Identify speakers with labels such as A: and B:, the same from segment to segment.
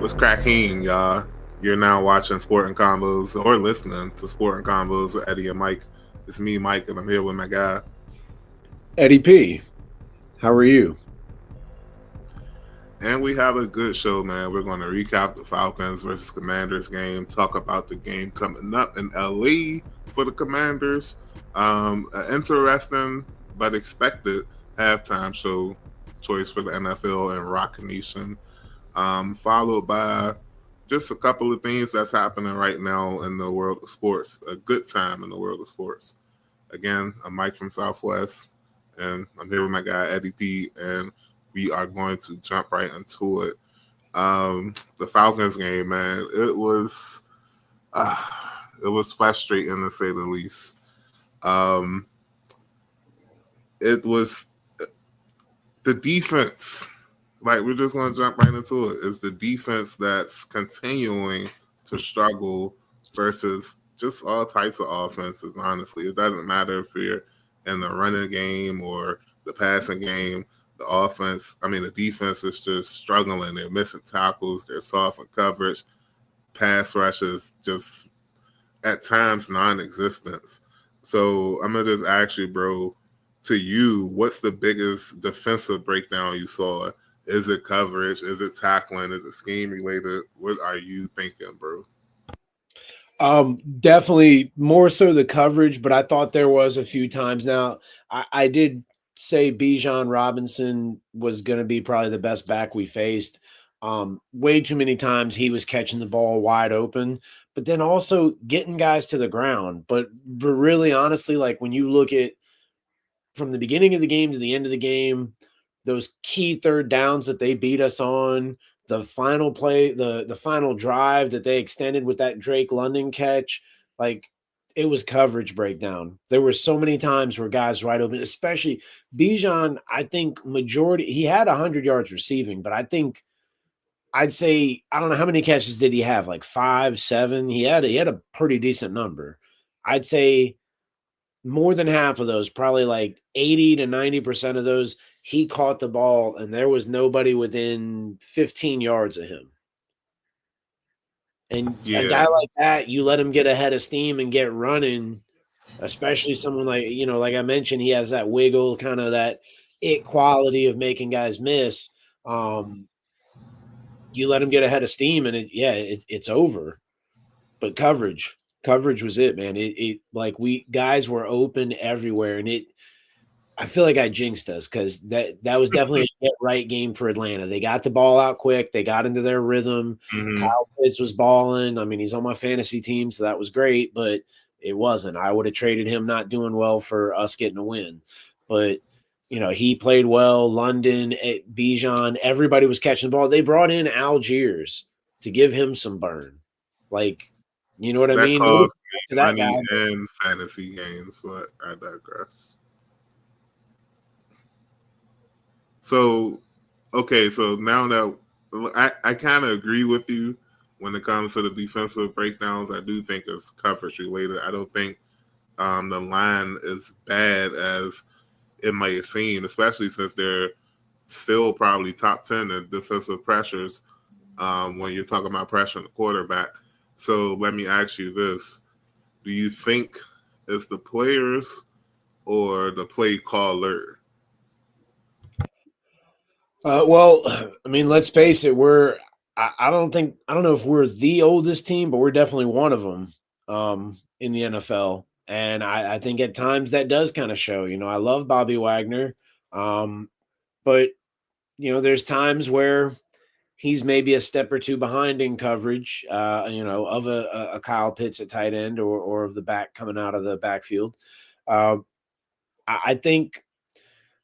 A: What's cracking, y'all? You're now watching Sport Convos or listening to Sport Convos with Eddie and Mike. It's me, Mike, and I'm here with my guy.
B: Eddie P, how are you?
A: And we have a good show, man. We're going to recap the Falcons versus Commanders game, talk about the game coming up in LA for the Commanders. An interesting but expected halftime show choice for the NFL and Rock Nation, followed by just a couple of things that's happening right now in the world of sports. A good time in the world of sports. Again, I'm Mike from Southwest, and I'm here with my guy Eddie P, and we are going to jump right into it. The Falcons game, man, uh, it was frustrating to say the least. Um, it was the defense. Like, we're just going to jump right into it. It's the defense that's continuing to struggle versus just all types of offenses, honestly. It doesn't matter if you're in the running game or the passing game. The defense is just struggling. They're missing tackles. They're soft in coverage. Pass rushes just at times non-existence. So I'm going to just ask you, bro, to you, what's the biggest defensive breakdown you saw? Is it coverage? Is it tackling? Is it scheme related? What are you thinking, bro?
B: Definitely more so the coverage, but I thought there was a few times. Now, I did say Bijan Robinson was going to be probably the best back we faced. Way too many times he was catching the ball wide open, but then also getting guys to the ground. But really, honestly, like when you look at from the beginning of the game to the end of the game, those key third downs that they beat us on, the final play, the final drive that they extended with that Drake London catch, like it was coverage breakdown. There were so many times where guys wide open, especially Bijan. I think majority he had 100 yards receiving, but I think I'd say I don't know how many catches did he have, like 5, 7. He had a pretty decent number. I'd say more than half of those, probably like 80 to 90% of those, he caught the ball and there was nobody within 15 yards of him. And a
A: Yeah,
B: guy like that, you let him get ahead of steam and get running, especially someone like, like I mentioned, he has that wiggle, kind of that it quality of making guys miss. Um, you let him get ahead of steam and it's over. But coverage was it, man. It like we guys were open everywhere, and I feel like I jinxed us because that was definitely a get right game for Atlanta. They got the ball out quick. They got into their rhythm.
A: mm-hmm.
B: Kyle Pitts was balling. I mean, he's on my fantasy team, so that was great, but it wasn't. I would have traded him not doing well for us getting a win. But, he played well. London, Bijan, everybody was catching the ball. They brought in Algiers to give him some burn. Like, you know what I
A: That
B: mean?
A: caused
B: To
A: me
B: that guy.
A: money in fantasy games, but I digress. So, okay, so now that I kind of agree with you when it comes to the defensive breakdowns, I do think it's coverage related. I don't think the line is bad as it might seem, especially since they're still probably top 10 in defensive pressures when you're talking about pressuring the quarterback. So let me ask you this. Do you think it's the players or the play caller?
B: Well, I mean, let's face it. I don't know if we're the oldest team, but we're definitely one of them in the NFL. And I think at times that does kind of show. I love Bobby Wagner, but there's times where he's maybe a step or two behind in coverage. Of a Kyle Pitts at tight end or of the back coming out of the backfield. Uh, I think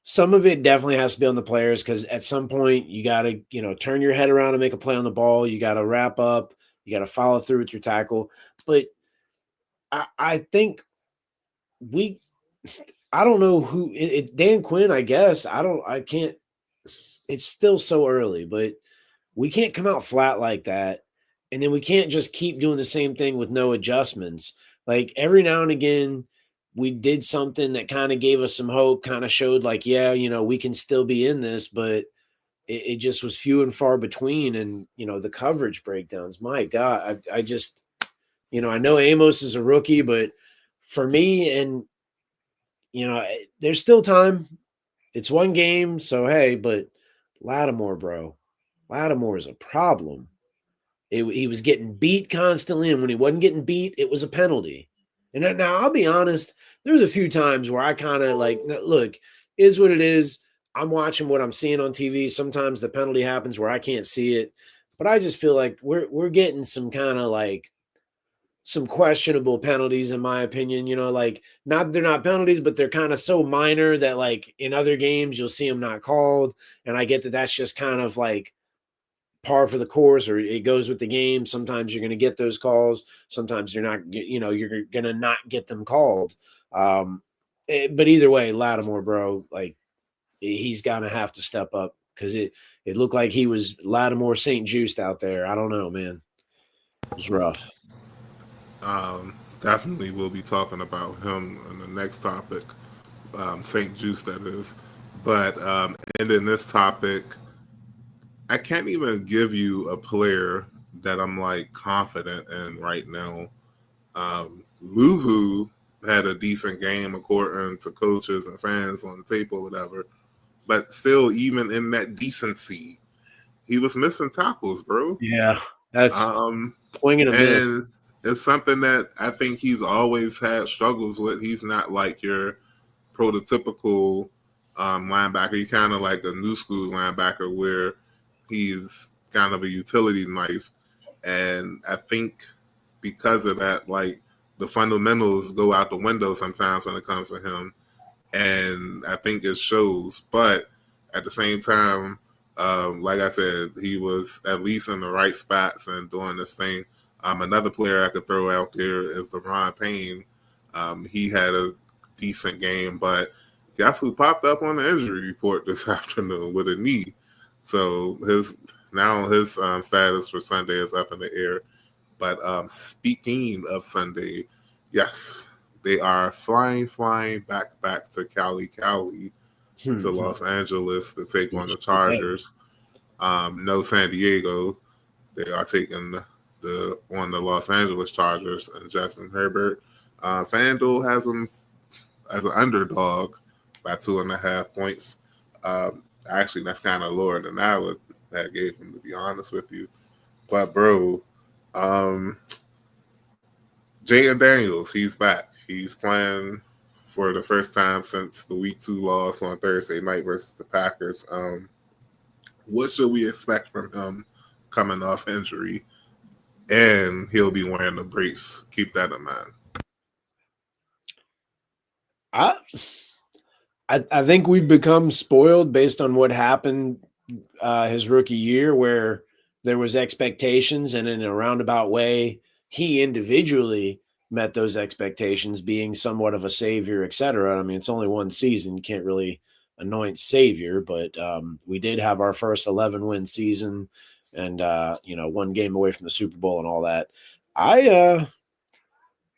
B: some of it definitely has to be on the players because at some point you got to, turn your head around and make a play on the ball. You got to wrap up. You got to follow through with your tackle. But I think we, I don't know who, Dan Quinn, I guess. I can't, it's still so early, but we can't come out flat like that. And then we can't just keep doing the same thing with no adjustments. Like every now and again, we did something that kind of gave us some hope, kind of showed like, yeah, we can still be in this, but it just was few and far between. And, the coverage breakdowns, my God, I just, I know Amos is a rookie, but for me, and, there's still time. It's one game. So, hey, but Lattimore, bro, Lattimore is a problem. He was getting beat constantly, and when he wasn't getting beat, it was a penalty. And now I'll be honest, there was a few times where I kind of like, look, is what it is. I'm watching what I'm seeing on TV. Sometimes the penalty happens where I can't see it, but I just feel like we're getting some kind of like some questionable penalties, in my opinion. Like not they're not penalties, but they're kind of so minor that like in other games you'll see them not called. And I get that that's just kind of like par for the course, or it goes with the game. Sometimes you're going to get those calls. Sometimes you're not, you're going to not get them called. But either way, Lattimore, bro, like he's going to have to step up because it looked like he was Lattimore St. Juiced out there. I don't know, man. It was rough.
A: Definitely we'll be talking about him in the next topic, St. Juice, that is. But ending this topic, I can't even give you a player that I'm like confident in right now. Luvu had a decent game according to coaches and fans on the tape or whatever, but still, even in that decency, he was missing tackles, bro.
B: Yeah, that's swing and a miss.
A: And it's something that I think he's always had struggles with. He's not like your prototypical linebacker. He's kind of like a new school linebacker where he's kind of a utility knife. And I think because of that, like the fundamentals go out the window sometimes when it comes to him. And I think it shows. But at the same time, like I said, he was at least in the right spots and doing this thing. Another player I could throw out there is LaRon Payne. He had a decent game, but guess who popped up on the injury report this afternoon with a knee? So his status for Sunday is up in the air. But speaking of Sunday, yes, they are flying back to Cali to Los Angeles to take on the Chargers. No San Diego. They are taking the Los Angeles Chargers and Justin Herbert. FanDuel has them as an underdog by 2.5 points. Actually, that's kind of lower than I would have gave him, to be honest with you. But bro, Jayden Daniels, he's back. He's playing for the first time since the Week 2 loss on Thursday night versus the Packers. What should we expect from him coming off injury? And he'll be wearing the brace. Keep that in mind.
B: I think we've become spoiled based on what happened his rookie year, where there was expectations, and in a roundabout way, he individually met those expectations, being somewhat of a savior, etc. I mean, it's only one season; you can't really anoint savior, but we did have our first 11-win season, and one game away from the Super Bowl and all that. I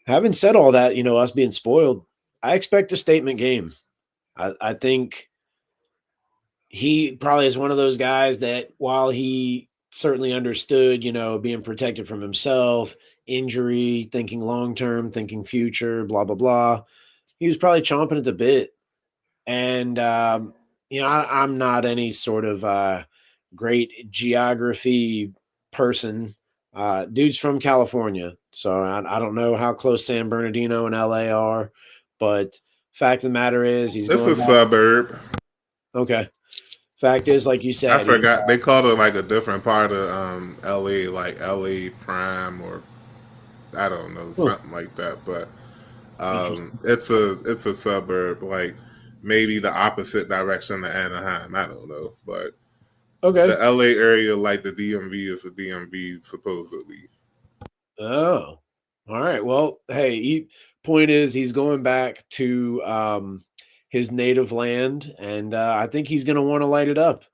B: having said all that, us being spoiled, I expect a statement game. I think he probably is one of those guys that, while he certainly understood, being protected from himself, injury, thinking long-term, thinking future, blah, blah, blah, he was probably chomping at the bit. And, I'm not any sort of great geography person. Dude's from California, so I don't know how close San Bernardino and LA are, but fact of the matter is he's
A: It's
B: going
A: a
B: back.
A: suburb.
B: Okay. Fact is, like you said,
A: I forgot they called it like a different part of LA, like LA Prime, or I don't know, something like that. But it's a suburb, like maybe the opposite direction of Anaheim. I don't know, but
B: okay.
A: The LA area, like the DMV, is the DMV supposedly.
B: Oh, all right. Well, hey, point is he's going back to his native land, and I think he's going to want to light it up.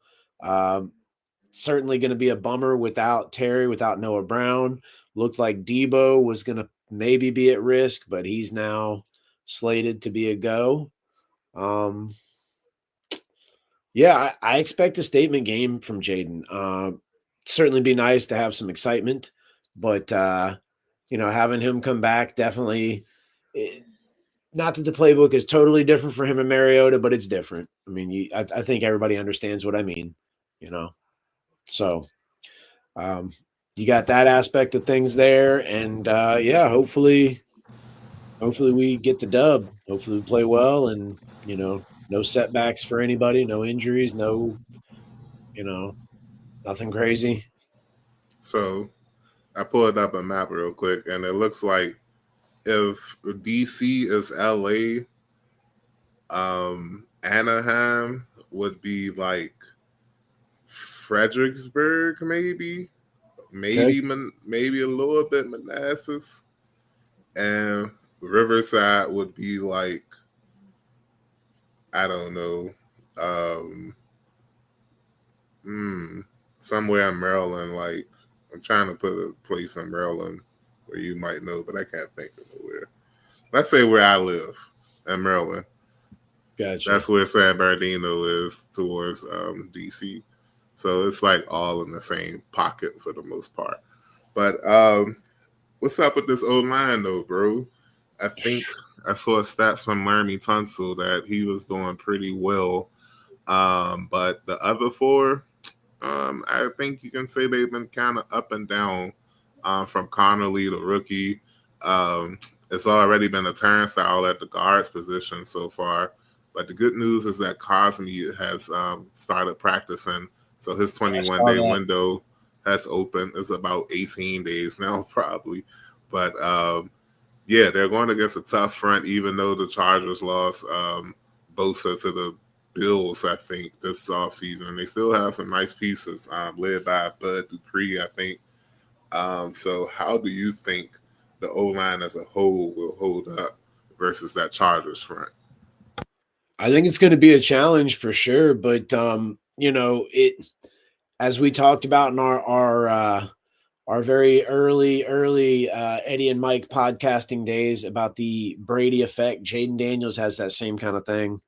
B: Certainly going to be a bummer without Terry, without Noah Brown. Looked like Debo was going to maybe be at risk, but he's now slated to be a go. Yeah, I expect a statement game from Jayden. Certainly be nice to have some excitement, but having him come back definitely. Not that the playbook is totally different for him and Mariota, but it's different. I mean, I think everybody understands what I mean. You know, so um, you got that aspect of things there, and yeah, hopefully we get the dub. Hopefully we play well, and no setbacks for anybody, no injuries, no nothing crazy.
A: So I pulled up a map real quick, and it looks like if DC is LA, Anaheim would be like Fredericksburg,
B: Okay.
A: maybe a little bit Manassas, and Riverside would be like, I don't know, um, hmm, somewhere in Maryland. Like, I'm trying to put a place in Maryland where you might know, but I can't think of nowhere. Let's say where I live in Maryland.
B: Gotcha.
A: That's where San Bernardino is towards DC. So it's like all in the same pocket for the most part. But what's up with this O line though, bro? I think I saw stats from Laremy Tunsil that he was doing pretty well. But the other four, I think you can say they've been kind of up and down. From Connerly, the rookie, it's already been a turnstile at the guards position so far. But the good news is that Cosme has started practicing, so his
B: I
A: 21
B: saw
A: day
B: that.
A: window has opened. It's about 18 days now, probably. But yeah, they're going against a tough front, even though the Chargers lost Bosa to the Bills, I think, this offseason. They still have some nice pieces, led by Bud Dupree, I think. So, how do you think the O line as a whole will hold up versus that Chargers front?
B: I think it's going to be a challenge for sure, but it as we talked about in our very early Eddie and Mike podcasting days about the Brady effect. Jayden Daniels has that same kind of thing.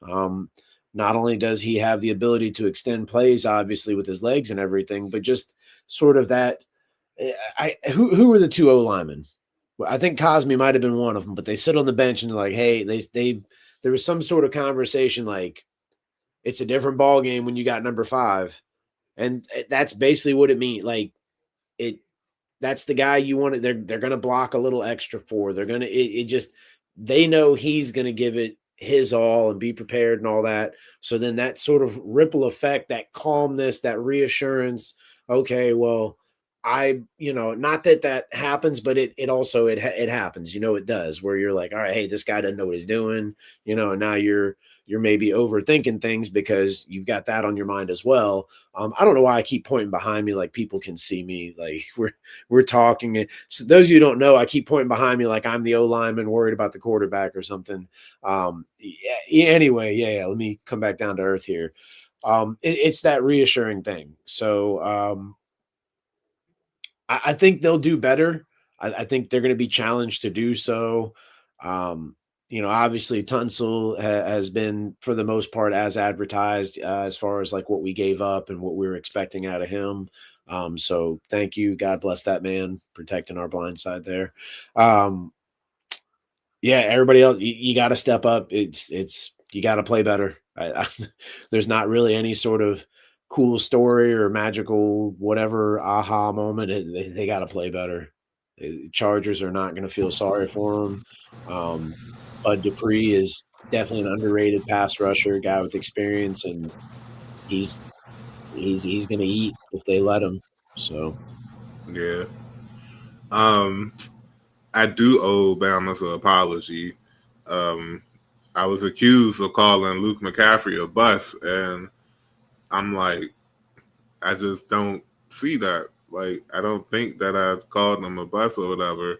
B: Um, Not only does he have the ability to extend plays, obviously with his legs and everything, but just sort of that. Who were the two O linemen? Well, I think Cosme might have been one of them, but they sit on the bench and they're like, hey, they there was some sort of conversation like it's a different ball game when you got number 5, and that's basically what it means. Like it that's the guy you want. They're going to block a little extra for. They're going to it just they know he's going to give it his all and be prepared and all that. So then that sort of ripple effect, that calmness, that reassurance. Okay, well, not that happens, but it also it happens. It does where you're like, all right, hey, this guy doesn't know what he's doing. And now you're maybe overthinking things because you've got that on your mind as well. I don't know why I keep pointing behind me like people can see me. Like we're talking. And so those of you who don't know, I keep pointing behind me like I'm the O lineman worried about the quarterback or something. Yeah, anyway, yeah. Let me come back down to earth here. It's that reassuring thing. So I think they'll do better. I think they're going to be challenged to do so. Obviously Tunsil has been for the most part as advertised as far as like what we gave up and what we were expecting out of him. So thank you. God bless that man protecting our blind side there. Um, yeah, everybody else, you got to step up. You got to play better. There's not really any sort of cool story or magical whatever aha moment. They got to play better. Chargers are not going to feel sorry for them. Bud Dupree is definitely an underrated pass rusher, guy with experience, and he's he's going to eat if they let him. So
A: Yeah. Um, I do owe Bama's an apology. Um, I was accused of calling Luke McCaffrey a bust, and I'm like, I just don't see that. Like, I don't think that I called him a bust or whatever.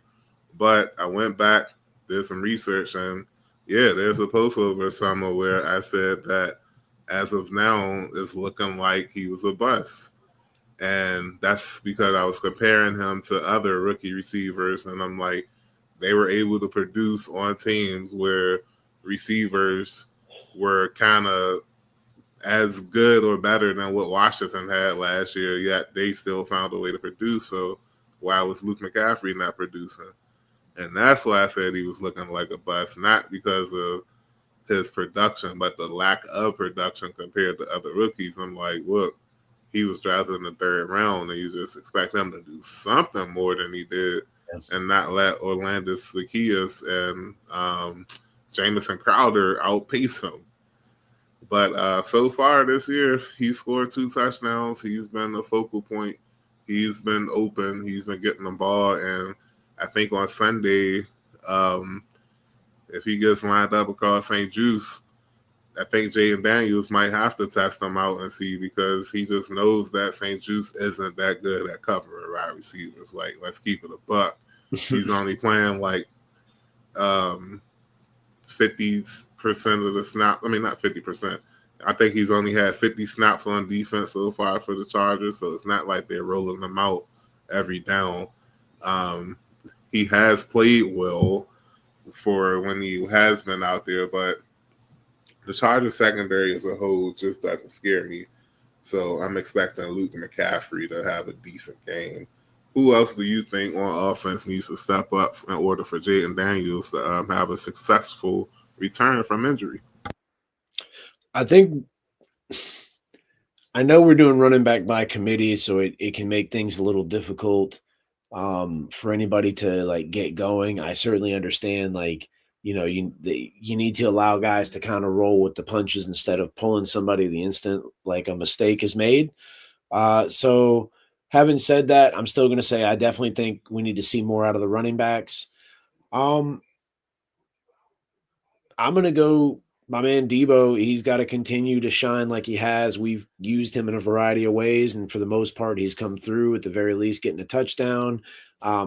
A: But I went back, did some research, and yeah, there's a post over summer where I said that as of now, it's looking like he was a bust. And that's because I was comparing him to other rookie receivers, and I'm like, they were able to produce on teams where receivers were kind of as good or better than what Washington had last year, yet they still found a way to produce. So why was Luke McCaffrey not producing? And that's why I said he was looking like a bust, not because of his production, but the lack of production compared to other rookies. I'm like, look, he was drafted in the third round, and you just expect him to do something more than he did, and not let Orlando Zaccheaus and Jamison Crowder outpace him. But so far this year, he scored 2 touchdowns. He's been the focal point. He's been open. He's been getting the ball. And I think on Sunday, if he gets lined up across St. Juice, I think Jayden Daniels might have to test him out and see, because he just knows that St. Juice isn't that good at covering wide receivers. Like, let's keep it a buck. He's only playing like 50% of the snap. I mean, not 50%. I think he's only had 50 snaps on defense so far for the Chargers, so it's not like they're rolling them out every down. He has played well for when he has been out there, but the Chargers secondary as a whole just doesn't scare me. So I'm expecting Luke McCaffrey to have a decent game. Who else do you think on offense needs to step up in order for Jayden Daniels to have a successful return from injury?
B: I think I know we're doing running back by committee, so it can make things a little difficult for anybody to like get going. I certainly understand, like, you know, you need to allow guys to kind of roll with the punches instead of pulling somebody the instant like a mistake is made. So having said that, I'm still going to say I definitely think we need to see more out of the running backs. I'm going to go my man Debo. He's got to continue to shine like he has. We've used him in a variety of ways, and for the most part, he's come through, at the very least, getting a touchdown.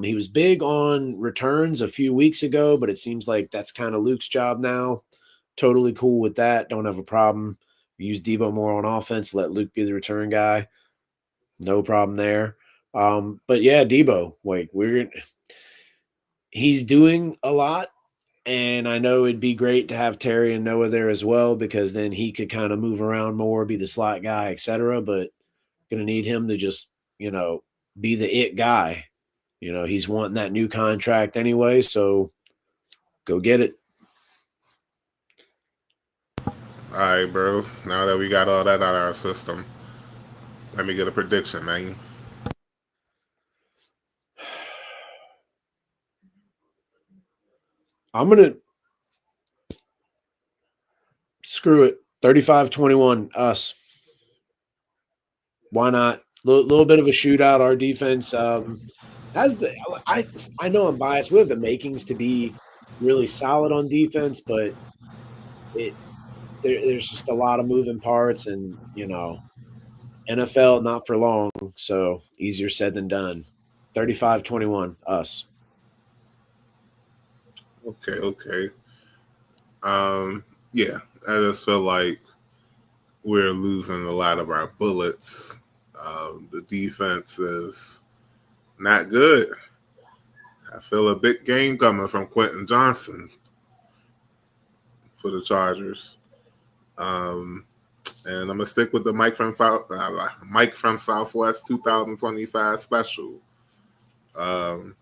B: He was big on returns a few weeks ago, but it seems like that's kind of Luke's job now. Totally cool with that. Don't have a problem. Use Debo more on offense. Let Luke be the return guy. No problem there. But yeah, Debo, like he's doing a lot. And I know it'd be great to have Terry and Noah there as well, because then he could kind of move around more, be the slot guy, etc. But going to need him to just, be the it guy. He's wanting that new contract anyway, so go get it.
A: All right, bro. Now that we got all that out of our system, let me get a prediction, man.
B: I'm going to screw it. 35-21, us. Why not? Little bit of a shootout. Our defense has I know I'm biased. We have the makings to be really solid on defense, but there's just a lot of moving parts, and NFL not for long, so easier said than done. 35-21, us.
A: Okay. Yeah, I just feel like we're losing a lot of our bullets. The defense is not good. I feel a big game coming from Quentin Johnson for the Chargers. And I'm gonna stick with the Mike from Southwest 2025 special. The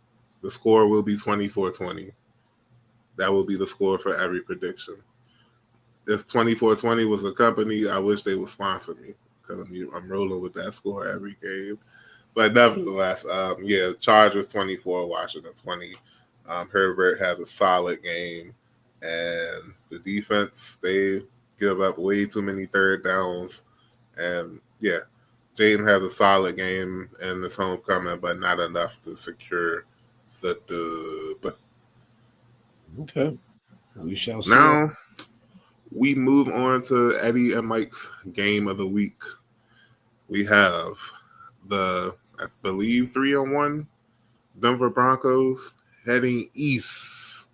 A: score will be 24-20. That will be the score for every prediction. If 24-20 was a company, I wish they would sponsor me, because I'm rolling with that score every game. But nevertheless, Chargers 24, Washington 20. Herbert has a solid game, and the defense, they give up way too many third downs. And yeah, Jayden has a solid game in this homecoming, but not enough to secure the dub.
B: Okay, we shall see.
A: Now we move on to Eddie and Mike's game of the week. We have the, I believe, 3-1 Denver Broncos heading east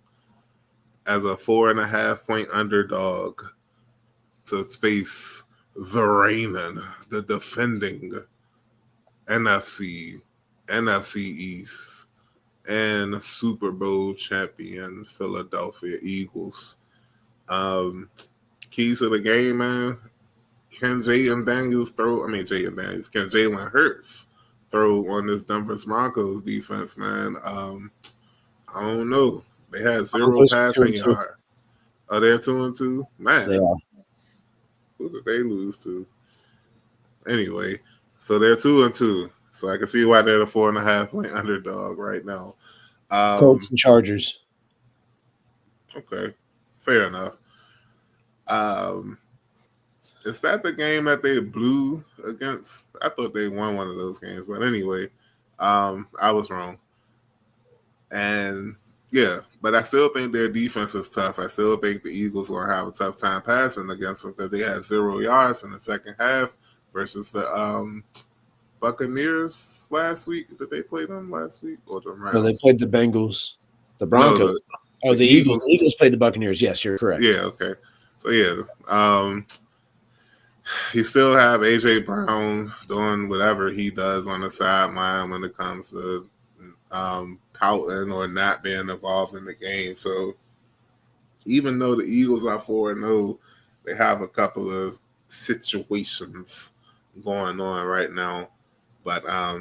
A: as a 4.5-point underdog to face the reigning, the defending NFC East and Super Bowl champion Philadelphia Eagles. Keys to the game, man. can Jayden Daniels throw? I mean, Jayden Daniels. Can Jalen Hurts throw on this Denver Broncos defense, man? I don't know. They had zero
B: Broncos 2
A: passing
B: and 2.
A: yard. Are they 2-2?
B: They
A: Man,
B: are.
A: who did they lose to? Anyway, so they're 2-2. So I can see why they're the 4.5-point underdog right now.
B: Colts and Chargers.
A: Okay, fair enough. Um, is that the game that they blew against? I thought they won one of those games, but anyway, I was wrong. And yeah, but I still think their defense is tough. I still think the Eagles will have a tough time passing against them because they had 0 yards in the second half versus the Buccaneers last week. Did they play them last week or the Rams?
B: No, they played the Bengals, the
A: No,
B: Broncos. The Eagles. The Eagles played the Buccaneers. Yes, you're correct.
A: Yeah, okay. So yeah, you still have AJ Brown doing whatever he does on the sideline when it comes to pouting or not being involved in the game. So even though the Eagles are 4-0, they have a couple of situations going on right now. But I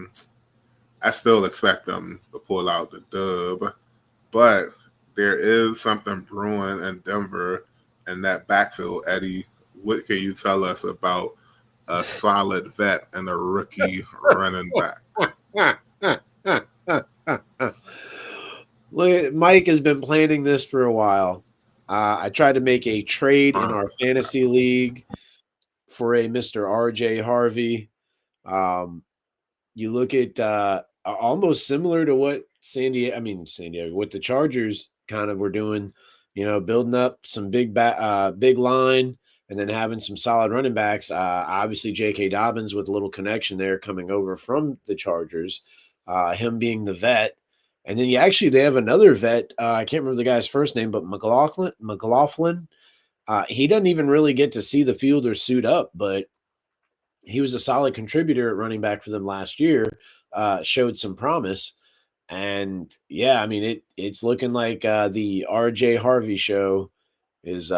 A: still expect them to pull out the dub. But there is something brewing in Denver and that backfield. Eddie, what can you tell us about a solid vet and a rookie running back?
B: Mike has been planning this for a while. I tried to make a trade in our fantasy league for a Mr. RJ Harvey. You look at almost similar to what San Diego, what the Chargers kind of were doing, building up some big line and then having some solid running backs. Obviously, J.K. Dobbins with a little connection there coming over from the Chargers, him being the vet. And then they have another vet. I can't remember the guy's first name, but McLaughlin. He doesn't even really get to see the field or suit up, but he was a solid contributor at running back for them last year, showed some promise. And yeah, I mean, it's looking like the RJ Harvey show is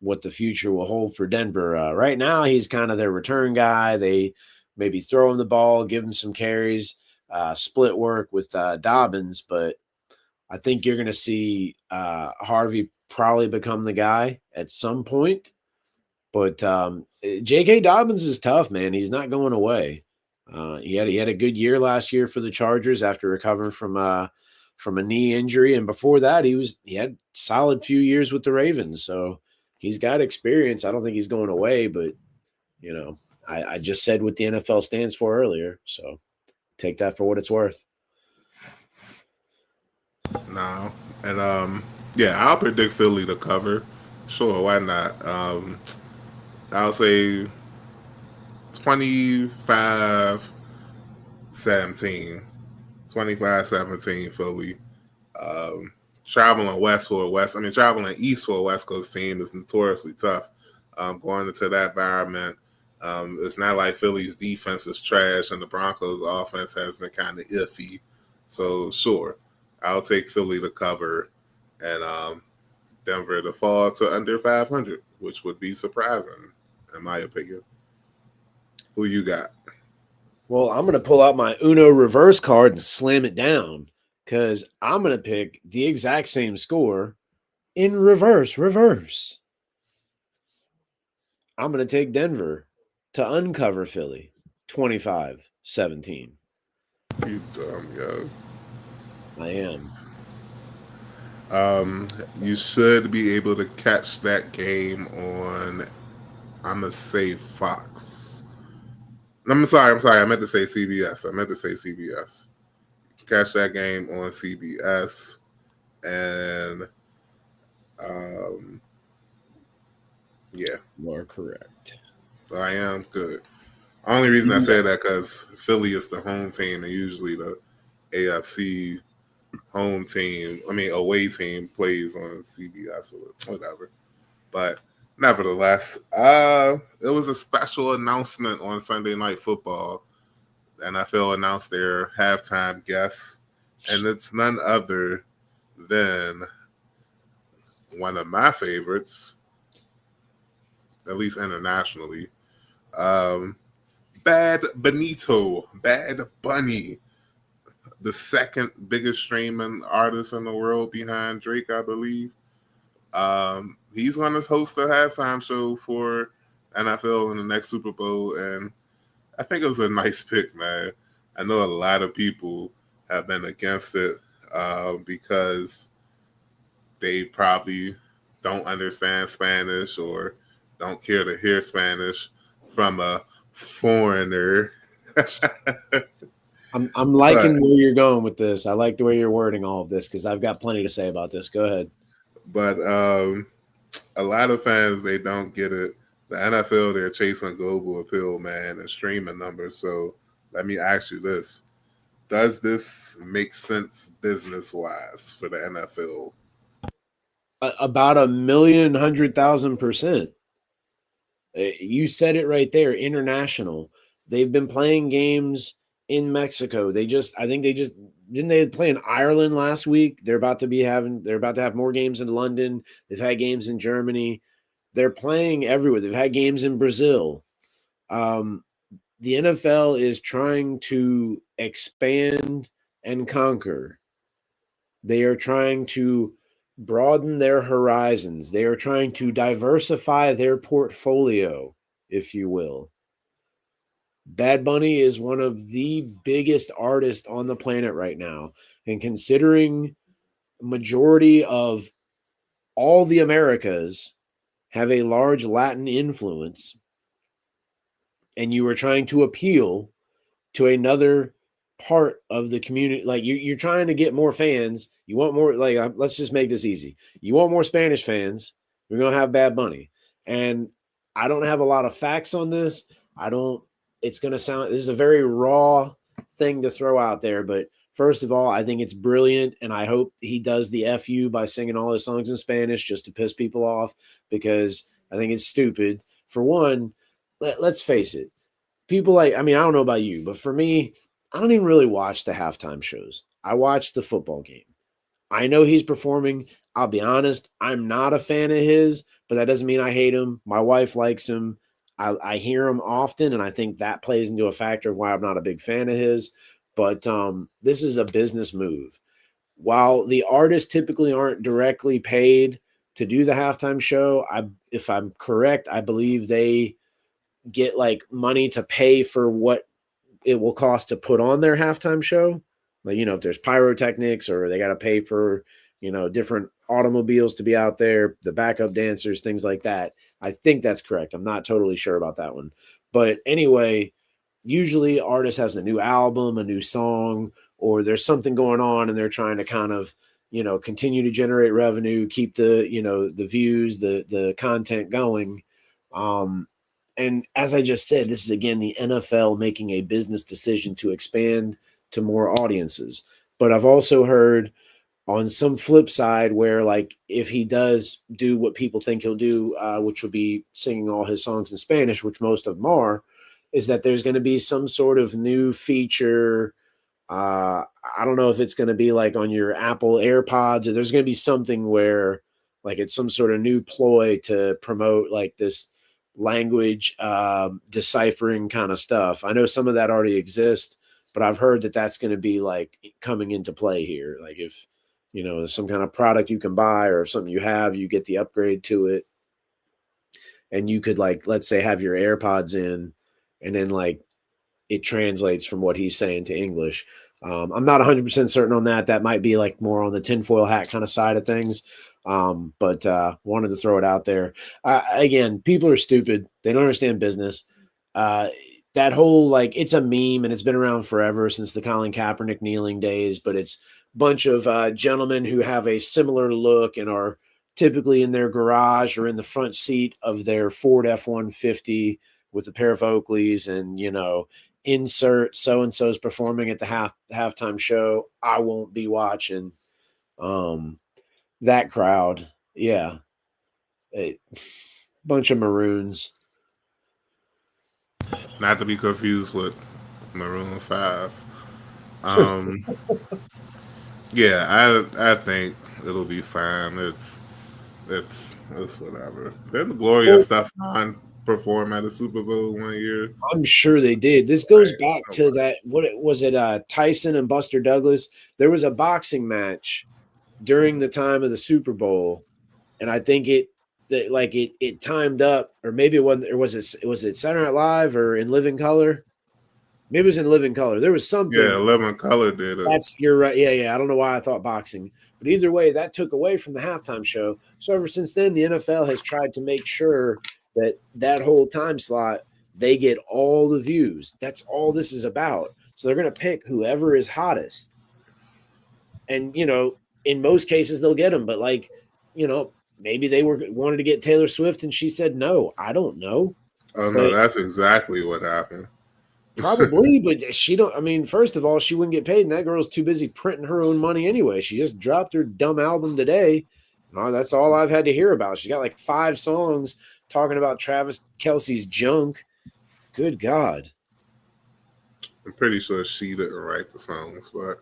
B: what the future will hold for Denver. Right now, he's kind of their return guy. They maybe throw him the ball, give him some carries, split work with Dobbins. But I think you're going to see Harvey probably become the guy at some point. But J.K. Dobbins is tough, man. He's not going away. He had a good year last year for the Chargers after recovering from a knee injury, and before that, he had solid few years with the Ravens. So he's got experience. I don't think he's going away, but I just said what the NFL stands for earlier. So take that for what it's worth.
A: No, and yeah, I'll predict Philly to cover. Sure, why not? I'll say 25-17. 25-17 Philly. Traveling east for a West Coast team is notoriously tough. Going into that environment, it's not like Philly's defense is trash and the Broncos' offense has been kind of iffy. So sure, I'll take Philly to cover and Denver to fall to under 500, which would be surprising, in my opinion. Who you got?
B: Well, I'm going to pull out my Uno reverse card and slam it down because I'm going to pick the exact same score in reverse. I'm going to take Denver to uncover Philly 25-17.
A: You dumb, yo.
B: I am.
A: You should be able to catch that game on, I'm going to say Fox. I'm sorry. I meant to say CBS. Catch that game on CBS. And, yeah.
B: You are correct.
A: So I am good. Only reason I say that because Philly is the home team and usually the AFC away team plays on CBS or whatever. But nevertheless, it was a special announcement on Sunday Night Football. The NFL announced their halftime guests, and it's none other than one of my favorites, at least internationally, Um, Bad Benito, Bad Bunny, the second biggest streaming artist in the world behind Drake, I believe. He's going to host a halftime show for NFL in the next Super Bowl, and I think it was a nice pick, man. I know a lot of people have been against it because they probably don't understand Spanish or don't care to hear Spanish from a foreigner.
B: I'm
A: but
B: liking where you're going with this. I like the way you're wording all of this because I've got plenty to say about this. Go ahead.
A: but a lot of fans, they don't get it. The NFL, they're chasing global appeal, man, and streaming numbers. So let me ask you this: does this make sense business wise for the NFL?
B: About 1,100,000%. You said it right there. International. They've been playing games in Mexico. I think they just didn't they play in Ireland last week. They're about to have more games in London. They've had games in Germany. They're playing everywhere. They've had games in Brazil. Um, the NFL is trying to expand and conquer. They are trying to broaden their horizons. They are trying to diversify their portfolio, if you will. Bad Bunny is one of the biggest artists on the planet right now. And considering majority of all the Americas have a large Latin influence, and you are trying to appeal to another part of the community, like you're trying to get more fans, you want more, like let's just make this easy, you want more Spanish fans, you're gonna have Bad Bunny. And I don't have a lot of facts on this. I don't It's gonna sound, this is a very raw thing to throw out there, but first of all, I think it's brilliant, and I hope he does the FU by singing all his songs in Spanish just to piss people off, because I think it's stupid. For one, let's face it, people, like, I mean, I don't know about you, but for me, I don't even really watch the halftime shows. I watch the football game. I know he's performing. I'll be honest, I'm not a fan of his, but that doesn't mean I hate him. My wife likes him. I hear him often, and I think that plays into a factor of why I'm not a big fan of his. But this is a business move. While the artists typically aren't directly paid to do the halftime show, if I'm correct, I believe they get like money to pay for what it will cost to put on their halftime show. Like, if there's pyrotechnics, or they got to pay for, different automobiles to be out there, the backup dancers, things like that. I think that's correct. I'm not totally sure about that one. But anyway, usually artist has a new album, a new song, or there's something going on and they're trying to kind of, continue to generate revenue, keep the, the views, the content going. And as I just said, this is again the NFL making a business decision to expand to more audiences. But I've also heard on some flip side where, like, if he does do what people think he'll do, which would be singing all his songs in Spanish, which most of them are, is that there's going to be some sort of new feature. I don't know if it's going to be like on your Apple AirPods, or there's going to be something where, like, it's some sort of new ploy to promote like this language deciphering kind of stuff. I know some of that already exists, but I've heard that that's going to be like coming into play here. Like, if there's some kind of product you can buy or something you have, you get the upgrade to it, and you could, like, let's say, have your AirPods in, and then like it translates from what he's saying to English. I'm not 100% certain on that. That might be like more on the tinfoil hat kind of side of things. But wanted to throw it out there. Again, people are stupid. They don't understand business. That whole, like, it's a meme and it's been around forever, since the Colin Kaepernick kneeling days, but it's a bunch of gentlemen who have a similar look and are typically in their garage or in the front seat of their Ford F-150 with a pair of Oakleys, and, insert so-and-so's performing at the halftime show. I won't be watching. That crowd. Yeah. A bunch of Maroons.
A: Not to be confused with Maroon 5. Um, yeah, I think it'll be fine. It's whatever. There's Gloria
B: Well,
A: stuff on. perform at a Super Bowl one year.
B: I'm sure they did. This goes back to that. What was it? Tyson and Buster Douglas. There was a boxing match during the time of the Super Bowl, and I think it timed up, or maybe it wasn't. Or was it Saturday Night Live or in Living Color? Maybe it was in Living Color. There was something.
A: Yeah, Living Color did it.
B: You're right. Yeah. I don't know why I thought boxing, but either way, that took away from the halftime show. So ever since then, the NFL has tried to make sure that whole time slot they get all the views. That's all this is about. So they're going to pick whoever is hottest, and in most cases they'll get them. But maybe they wanted to get Taylor Swift, and she said no. I don't know.
A: Oh no, that's exactly what happened.
B: Probably, but she don't. I mean, first of all, she wouldn't get paid, and that girl's too busy printing her own money anyway. She just dropped her dumb album today. That's all I've had to hear about. She got like 5 songs talking about Travis Kelce's junk. Good God.
A: I'm pretty sure she didn't write the songs, but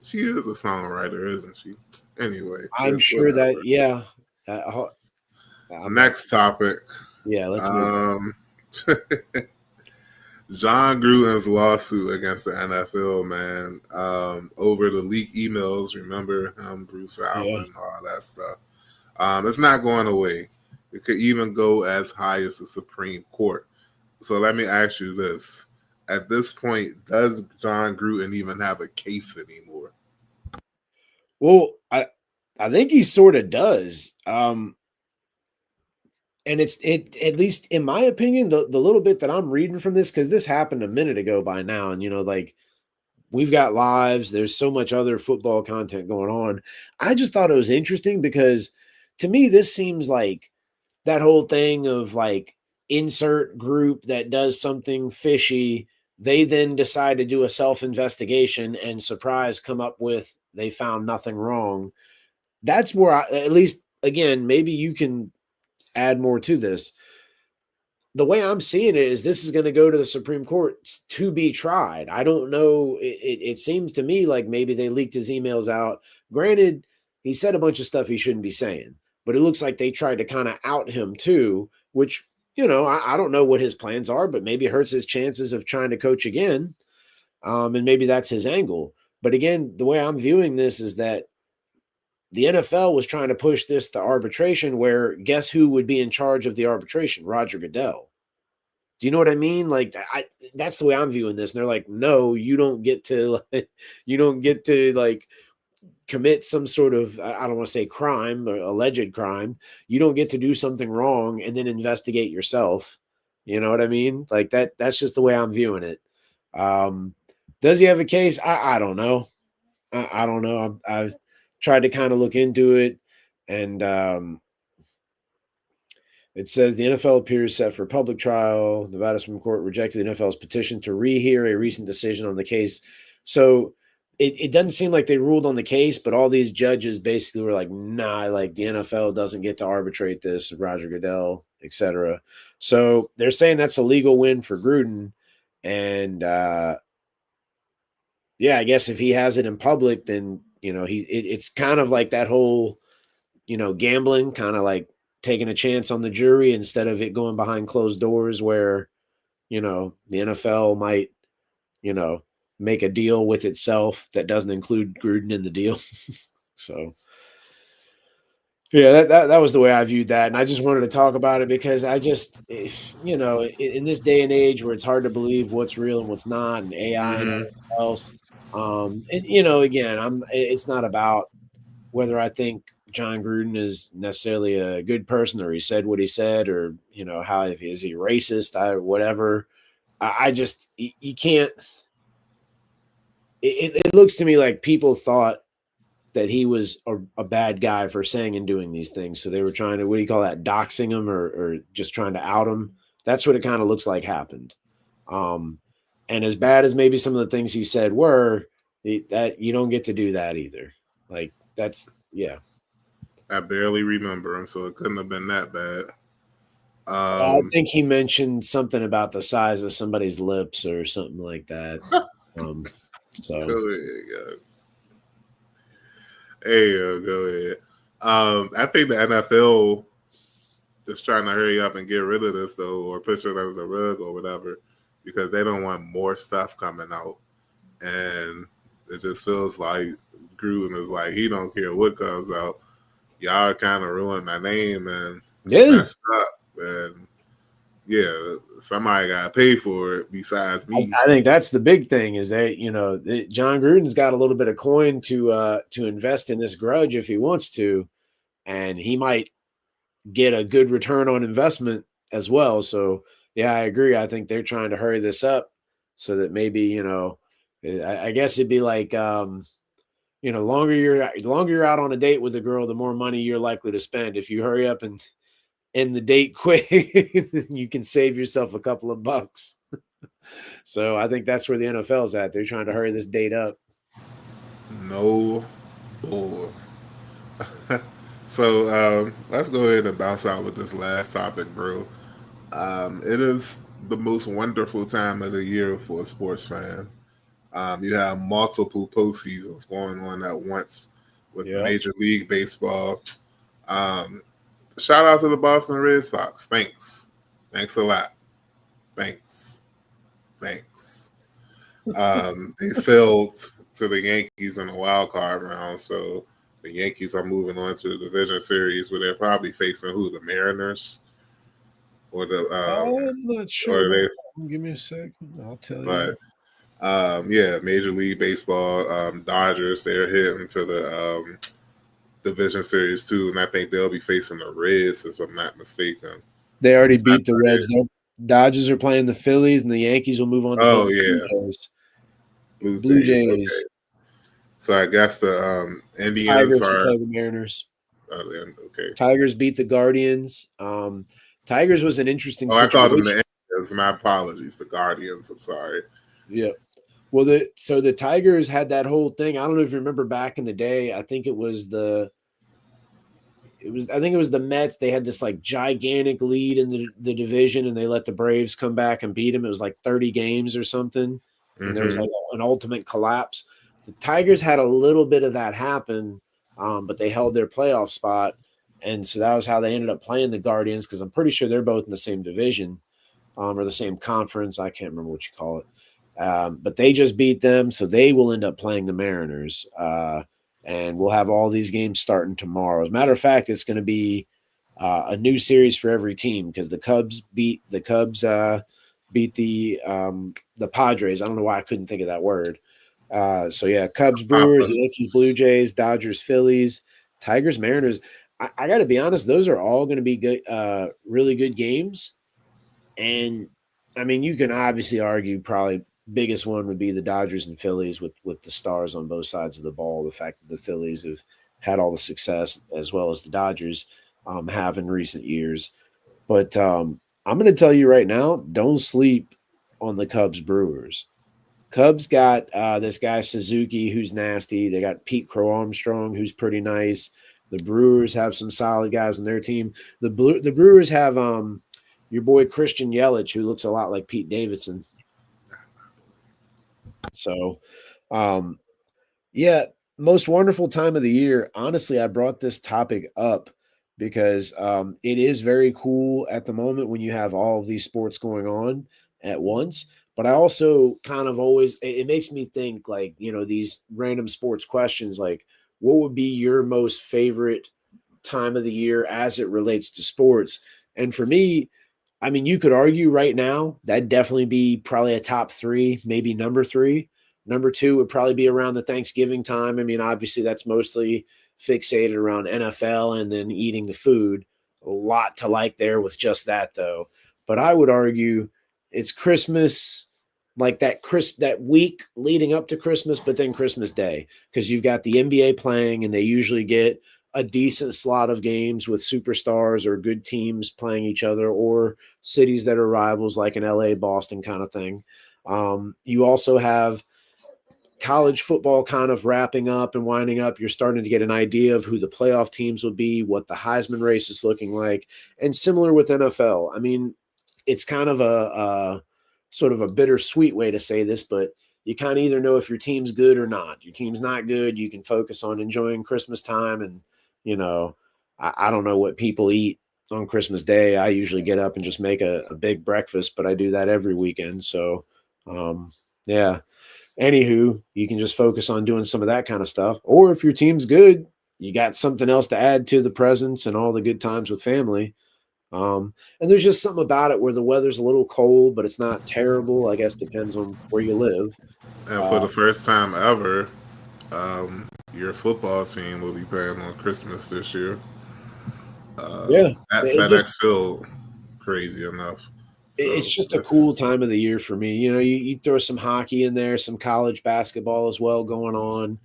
A: she is a songwriter, isn't she? Anyway,
B: I'm sure
A: whatever.
B: that yeah.
A: Next topic.
B: Yeah, let's move.
A: Jon Gruden's lawsuit against the NFL, man, over the leaked emails. Remember him, Bruce Allen, all that stuff. It's not going away. It could even go as high as the Supreme Court. So let me ask you this. At this point, does Jon Gruden even have a case anymore?
B: Well, I think he sort of does. And it's at least in my opinion, the little bit that I'm reading from this, because this happened a minute ago by now, and we've got lives. There's so much other football content going on. I just thought it was interesting because to me, this seems like that whole thing of insert group that does something fishy. They then decide to do a self-investigation and surprise come up with they found nothing wrong. That's where at least, again, maybe you can add more to this. The way I'm seeing it is this is going to go to the Supreme Court to be tried. I don't know. It seems to me like maybe they leaked his emails out. Granted, he said a bunch of stuff he shouldn't be saying, but it looks like they tried to kind of out him too, which, I don't know what his plans are, but maybe it hurts his chances of trying to coach again. And maybe that's his angle. But again, the way I'm viewing this is that the NFL was trying to push this to arbitration, where guess who would be in charge of the arbitration? Roger Goodell. Do you know what I mean? That's the way I'm viewing this. And they're like, no, you don't get to commit some sort of, I don't want to say crime or alleged crime. You don't get to do something wrong and then investigate yourself. You know what I mean? That's just the way I'm viewing it. Does he have a case? I don't know. I don't know. I've tried to kind of look into it, and it says the NFL appears set for public trial. Nevada Supreme Court rejected the NFL's petition to rehear a recent decision on the case. So it doesn't seem like they ruled on the case, but all these judges basically were like, nah, the NFL doesn't get to arbitrate this, Roger Goodell, etc. So they're saying that's a legal win for Gruden. And I guess if he has it in public, then it's kind of like that whole, gambling, kind of like taking a chance on the jury instead of it going behind closed doors where, the NFL might, make a deal with itself that doesn't include Gruden in the deal. So, yeah, that was the way I viewed that. And I just wanted to talk about it because I just, in this day and age where it's hard to believe what's real and what's not, and AI and everything else, and again, it's not about whether I think Jon Gruden is necessarily a good person or he said what he said, or how if is he racist or whatever. I just you can't. It looks to me like people thought that he was a bad guy for saying and doing these things, so they were trying to, what do you call that, doxing him or just trying to out him. That's what it kind of looks like happened. And as bad as maybe some of the things he said were, that you don't get to do that either. Yeah.
A: I barely remember him, so it couldn't have been that bad.
B: I think he mentioned something about the size of somebody's lips or something like that. So
A: go ahead. Go ahead. I think the NFL just trying to hurry up and get rid of this though, or push it under the rug or whatever, because they don't want more stuff coming out, and it just feels like Gruden is like he don't care what comes out. Y'all kind of ruined my name and messed up, and yeah, somebody got to pay for it besides me.
B: I think that's the big thing is that Jon Gruden's got a little bit of coin to invest in this grudge if he wants to, and he might get a good return on investment as well. So yeah, I agree. I think they're trying to hurry this up so that maybe I guess it'd be like longer you're out on a date with a girl, the more money you're likely to spend. If you hurry up and end the date quick, you can save yourself a couple of bucks. So I think that's where the NFL's at. They're trying to hurry this date up.
A: No bull. So let's go ahead and bounce out with this last topic, bro. It is the most wonderful time of the year for a sports fan. You have multiple postseasons going on at once with Major League Baseball. Shout out to the Boston Red Sox. Thanks a lot. Thanks. They failed to the Yankees in the wild card round, so the Yankees are moving on to the division series where they're probably facing who? The Mariners? Or the
B: I'm not sure. Give me a second. I'll tell you.
A: Yeah, Major League Baseball, Dodgers, they're heading to the division series too, and I think they'll be facing the Reds, if I'm not mistaken.
B: They already beat the Reds. Dodgers are playing the Phillies, and the Yankees will move on to Blue Jays.
A: Okay. So I guess the Indians
B: Tigers play the Mariners.
A: Okay.
B: Tigers beat the Guardians. Tigers was an interesting situation.
A: I called them the Indians. My apologies. The Guardians. I'm sorry.
B: Yeah. Well, the Tigers had that whole thing. I don't know if you remember back in the day. I think it was the Mets. They had this like gigantic lead in the division, and they let the Braves come back and beat them. It was like 30 games or something, and there was like an ultimate collapse. The Tigers had a little bit of that happen, but they held their playoff spot, and so that was how they ended up playing the Guardians, because I'm pretty sure they're both in the same division or the same conference. I can't remember what you call it. But they just beat them, so they will end up playing the Mariners. And we'll have all these games starting tomorrow. As a matter of fact, it's going to be a new series for every team, because the Cubs beat the Padres. I don't know why I couldn't think of that word. So yeah, Cubs, Brewers, Yankees, Blue Jays, Dodgers, Phillies, Tigers, Mariners. I got to be honest; those are all going to be good, really good games. And I mean, you can obviously argue probably biggest one would be the Dodgers and Phillies with the stars on both sides of the ball. The fact that the Phillies have had all the success as well as the Dodgers have in recent years. But I'm going to tell you right now, don't sleep on the Cubs Brewers. Cubs got this guy Suzuki, who's nasty. They got Pete Crow Armstrong, who's pretty nice. The Brewers have some solid guys on their team. The Brewers have your boy Christian Yelich, who looks a lot like Pete Davidson. So, yeah, most wonderful time of the year. Honestly, I brought this topic up because it is very cool at the moment when you have all of these sports going on at once. But I also kind of always, it makes me think like, these random sports questions, like what would be your most favorite time of the year as it relates to sports? And for me, I mean, you could argue right now that'd definitely be probably a top 3, maybe number 3. Number 2 would probably be around the Thanksgiving time. I mean, obviously that's mostly fixated around NFL and then eating the food. A lot to like there with just that though. But I would argue it's Christmas, like that week leading up to Christmas, but then Christmas Day, because you've got the NBA playing and they usually get a decent slot of games with superstars or good teams playing each other, or cities that are rivals like in LA, Boston kind of thing. You also have college football kind of wrapping up and winding up. You're starting to get an idea of who the playoff teams will be, what the Heisman race is looking like. And similar with NFL. I mean, it's kind of a sort of a bittersweet way to say this, but you kind of either know if your team's good or not. Your team's not good, you can focus on enjoying Christmas time. And, I don't know what people eat on Christmas Day, I usually get up and just make a big breakfast, but I do that every weekend. So, yeah. Anywho, you can just focus on doing some of that kind of stuff. Or if your team's good, you got something else to add to the presents and all the good times with family. And there's just something about it where the weather's a little cold, but it's not terrible. I guess depends on where you live.
A: And for
B: Uh,
A: the first time ever, your football team will be playing on Christmas this year.
B: yeah,
A: At
B: it just
A: FedEx Field, crazy enough.
B: it's
A: So
B: just a cool
A: it's
B: time of the year for me. You throw some hockey in there, some college basketball as well going on.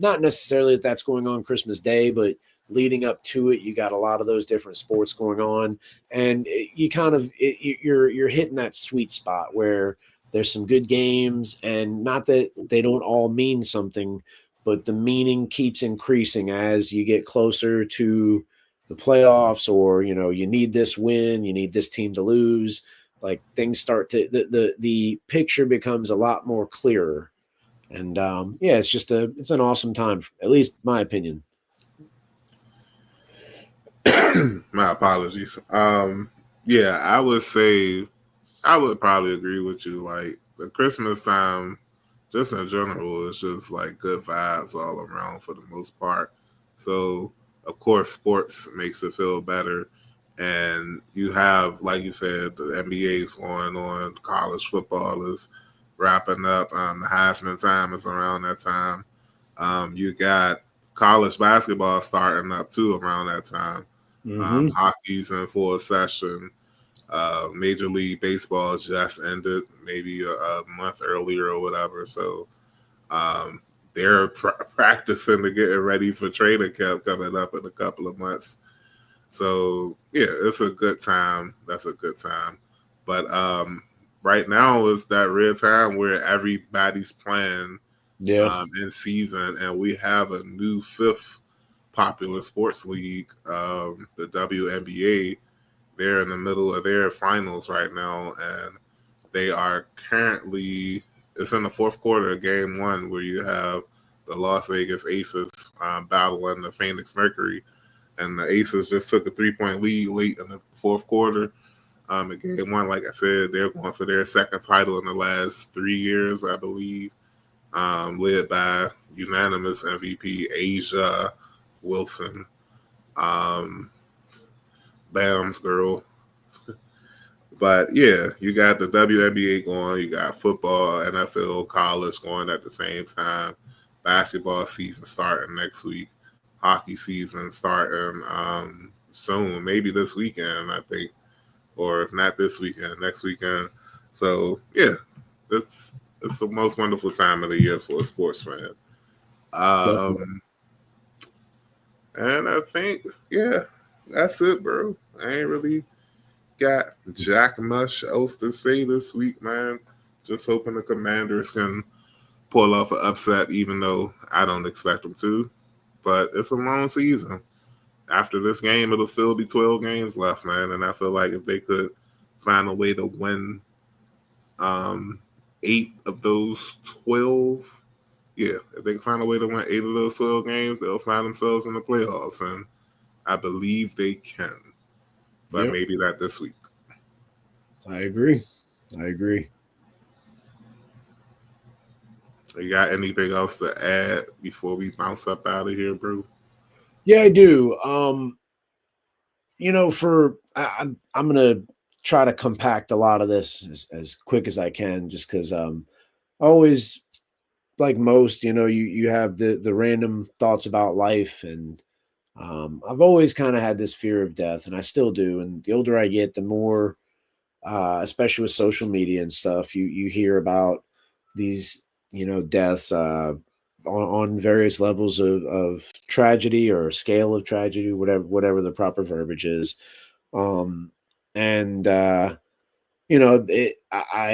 B: Not necessarily that that's going on Christmas Day, but leading up to it, you got a lot of those different sports going on, and you kind of you're hitting that sweet spot where there's some good games, and not that they don't all mean something, but the meaning keeps increasing as you get closer to the playoffs, or you need this win, you need this team to lose, like things start to the picture becomes a lot more clearer. And yeah, it's an awesome time, at least my opinion.
A: my apologies. Yeah, I would say I would probably agree with you. Like the Christmas time, just in general, is just like good vibes all around for the most part. So of course, sports makes it feel better, and you have, like you said, the NBA is going on, college football is wrapping up. The Heisman time is around that time. You got college basketball starting up too around that time.
B: Mm-hmm.
A: Hockey's in full session. Major League Baseball just ended maybe a month earlier or whatever. So they're practicing to get ready for training camp coming up in a couple of months. So yeah, it's a good time. That's a good time. But right now is that real time where everybody's playing
B: Yeah.
A: in season, and we have a new fifth popular sports league, the WNBA. They're in the middle of their finals right now, and they are currently, it's in the fourth quarter of game one, where you have the Las Vegas Aces battling the Phoenix Mercury, and the Aces just took a 3-point lead late in the fourth quarter. In game one, like I said, they're going for their second title in the last 3 years, I believe, led by unanimous MVP Asia Wilson, um, Bam's girl. But yeah, you got the WNBA going, you got football, NFL, college going at the same time. Basketball season starting next week. Hockey season starting soon, maybe this weekend, I think, or if not this weekend, next weekend. So yeah, it's the most wonderful time of the year for a sports fan.
B: Definitely.
A: And I think, yeah, that's it, bro. I ain't really got jack much else to say this week, man. Just hoping the Commanders can pull off an upset, even though I don't expect them to. But it's a long season. After this game, it'll still be 12 games left, man. And I feel like if they could find a way to win 8 of those 12, yeah, if they can find a way to win 8 of those 12 games, they'll find themselves in the playoffs. And I believe they can. But
B: Yep.
A: maybe not this week.
B: I agree. I agree.
A: You got anything else to add before we bounce up out of here, bro?
B: Yeah, I do. I'm gonna try to compact a lot of this as quick as I can, just because always, like most, you have the random thoughts about life, and I've always kind of had this fear of death, and I still do. And the older I get, the more, especially with social media and stuff, you hear about these, deaths on various levels of tragedy or scale of tragedy, whatever the proper verbiage is. Um, and I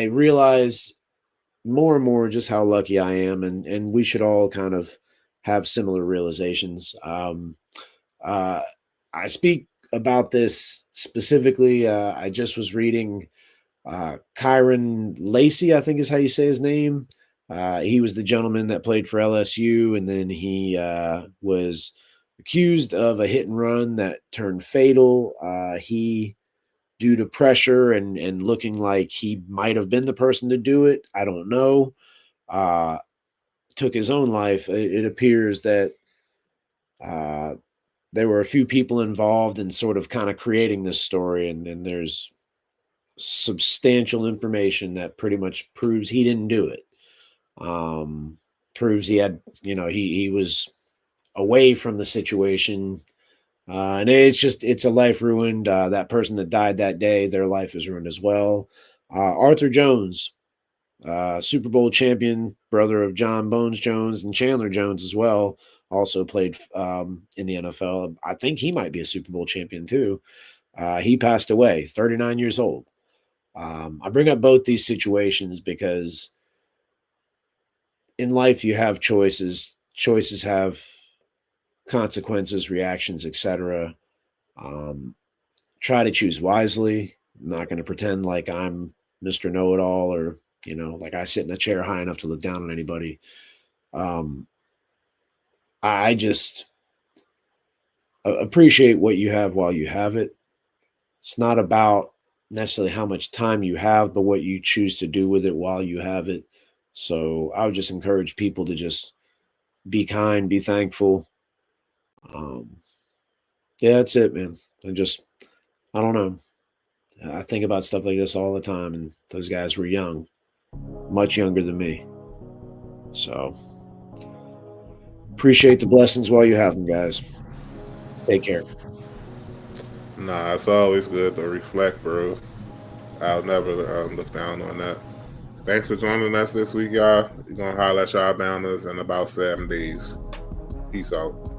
B: realize more and more just how lucky I am, and we should all kind of have similar realizations. Uh, I speak about this specifically. I just was reading Kyron Lacey, I think is how you say his name. He was the gentleman that played for LSU, and then he was accused of a hit and run that turned fatal. He, due to pressure and looking like he might have been the person to do it, I don't know, took his own life. It appears that uh, there were a few people involved in sort of kind of creating this story, and then there's substantial information that pretty much proves he didn't do it. Proves he had, he was away from the situation. And it's a life ruined. That person that died that day, their life is ruined as well. Arthur Jones, Super Bowl champion, brother of John Bones Jones and Chandler Jones as well, also played in the NFL. I think he might be a Super Bowl champion too. He passed away, 39 years old. I bring up both these situations because in life you have choices. Choices have consequences, reactions, etc. Try to choose wisely. I'm not going to pretend like I'm Mr. Know-it-all or, like I sit in a chair high enough to look down on anybody. I just appreciate what you have while you have it. It's not about necessarily how much time you have, but what you choose to do with it while you have it. So I would just encourage people to just be kind, be thankful. Yeah, that's it, man. I don't know. I think about stuff like this all the time, and those guys were young, much younger than me. So appreciate the blessings while you have them, guys. Take care.
A: Nah, it's always good to reflect, bro. I'll never look down on that. Thanks for joining us this week, y'all. We're gonna holler at y'all down us in about 7 days. Peace out.